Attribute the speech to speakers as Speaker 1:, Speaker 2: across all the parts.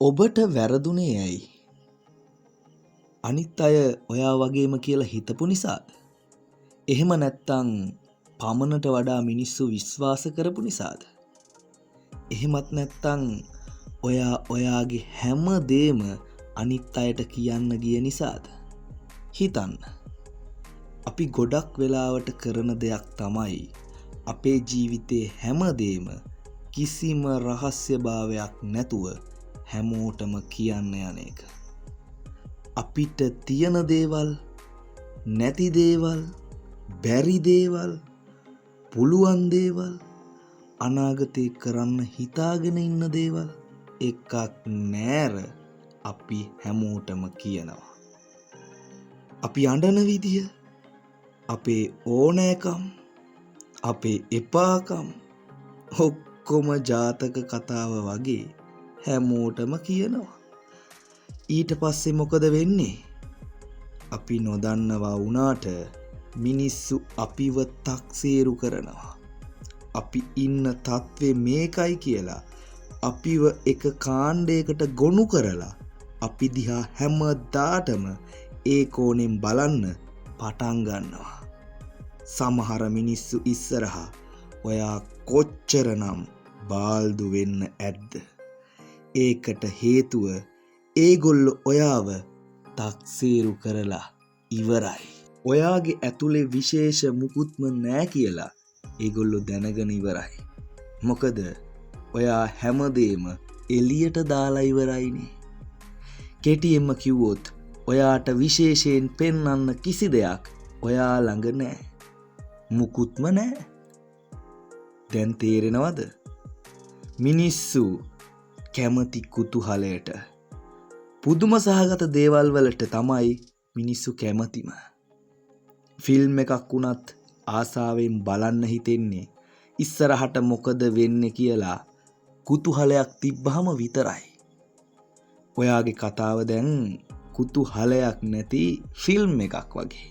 Speaker 1: ඔබට වැරදුනේ ඇයි? අනිත් අය ඔයා වගේම කියලා හිතපු නිසාද? එහෙම නැත්නම් පමණට වඩා මිනිස්සු විශ්වාස කරපු නිසාද? එහෙමත් නැත්නම් ඔයා ඔයාගේ හැම දේම අනිත් අයට කියන්න ගිය නිසාද? හිතන්න. අපි ගොඩක් වෙලාවට කරන දෙයක් තමයි අපේ ජීවිතේ හැම දේම කිසිම රහස්‍යභාවයක් නැතුව හැමෝටම කියන්න යන එක. අපිට තියෙන දේවල්, නැති දේවල්, බැරි දේවල්, පුළුවන් දේවල්, අනාගතේ කරන්න හිතාගෙන ඉන්න දේවල් එකක් නෑර අපි හැමෝටම කියනවා. අපි අඬන විදිය, අපේ ඕනෑකම්, අපේ එපාකම් ඔක්කොම ජාතක කතාව වගේ හැමෝටම කියනවා. ඊට පස්සේ මොකද වෙන්නේ? අපි නොදන්නවා වුණාට මිනිස්සු අපිව තක්සේරු කරනවා. අපි ඉන්න තත්ත්වේ මේකයි කියලා අපිව එක කාණ්ඩයකට ගොනු කරලා අපි දිහා හැමදාටම ඒ කෝණයෙන් බලන්න පටන් ගන්නවා. සමහර මිනිස්සු ඉස්සරහා ඔයා කොච්චරනම් බාල්දු වෙන්න ඇද්ද? ඒකට හේතුව ඒගොල්ලෝ ඔයාව තක්සේරු කරලා ඉවරයි. ඔයාගේ ඇතුලේ විශේෂ මුකුත්ම නෑ කියලා ඒගොල්ලෝ දැනගෙන ඉවරයි. මොකද ඔයා හැමදේම එළියට දාලා ඉවරයිනේ. කෙටියෙන්ම කිව්වොත් ඔයාට විශේෂයෙන් පෙන්වන්න කිසි දෙයක් ඔයා ළඟ නෑ. මුකුත්ම නෑ. දැන් තේරෙනවද? මිනිස්සු කැමති කුතුහලයට, පුදුම සහගත දේවල් වලට තමයි මිනිස්සු කැමතිම. ෆිල්ම් එකක් වුණත් ආසාවෙන් බලන්න හිතෙන්නේ ඉස්සරහට මොකද වෙන්නේ කියලා කුතුහලයක් තිබ්බහම විතරයි. ඔයාගේ කතාව දැන් කුතුහලයක් නැති ෆිල්ම් එකක් වගේ.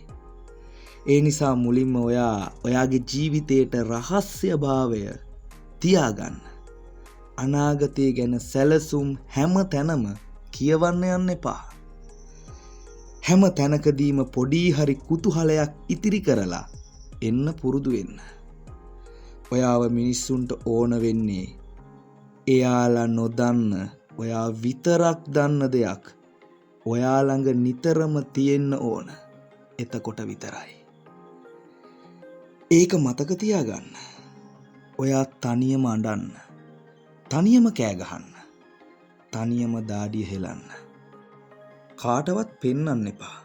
Speaker 1: ඒ නිසා මුලින්ම ඔයාගේ ජීවිතයට රහස්‍යභාවය තියාගන්න. අනාගතය ගැන සැලසුම් හැම තැනම කියවන්න යන්න එපා. හැම තැනකදීම පොඩි හරි කුතුහලයක් ඉතිරි කරලා එන්න පුරුදු වෙන්න. ඔයාව මිනිස්සුන්ට ඕන වෙන්නේ එයාලා නොදන්න, ඔයා විතරක් දන්න දෙයක් ඔයා ළඟ නිතරම තියෙන්න ඕන. එතකොට විතරයි. ඒක මතක තියාගන්න. ඔයා තනියම අඬන්න, තනියම කෑ ගහන්න, තනියම දාඩිය හෙලන්න. කාටවත් පෙන්වන්න එපා.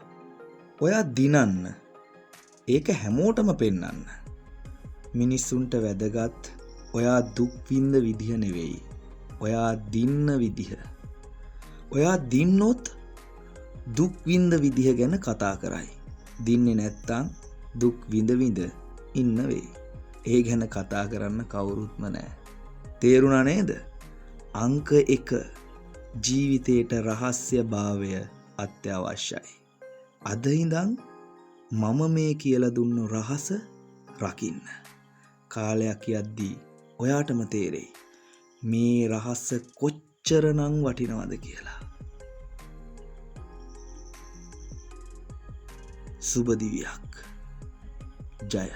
Speaker 1: ඔයා දිනන්න. ඒක හැමෝටම පෙන්වන්න. මිනිස්සුන්ට වැදගත් ඔයා දුක් විඳ විදිහ නෙවෙයි, ඔයා දින්න විදිහ. ඔයා දින්නොත් දුක් විඳ විදිහ ගැන කතා කරයි. දින්නේ නැත්තම් දුක් විඳ විඳ ඉන්න වෙයි. ඒ ගැන කතා කරන්න කවුරුත්ම නැහැ. තේරුණා නේද? අංක 1 ජීවිතේට රහස්‍යභාවය අත්‍යවශ්‍යයි. අද ඉඳන් මම මේ කියලා දුන්නු රහස රකින්න. කාලයක් යද්දී ඔයාටම තේරෙයි මේ රහස කොච්චරනම් වටිනවද කියලා. සුබ දිවියක්. ජය.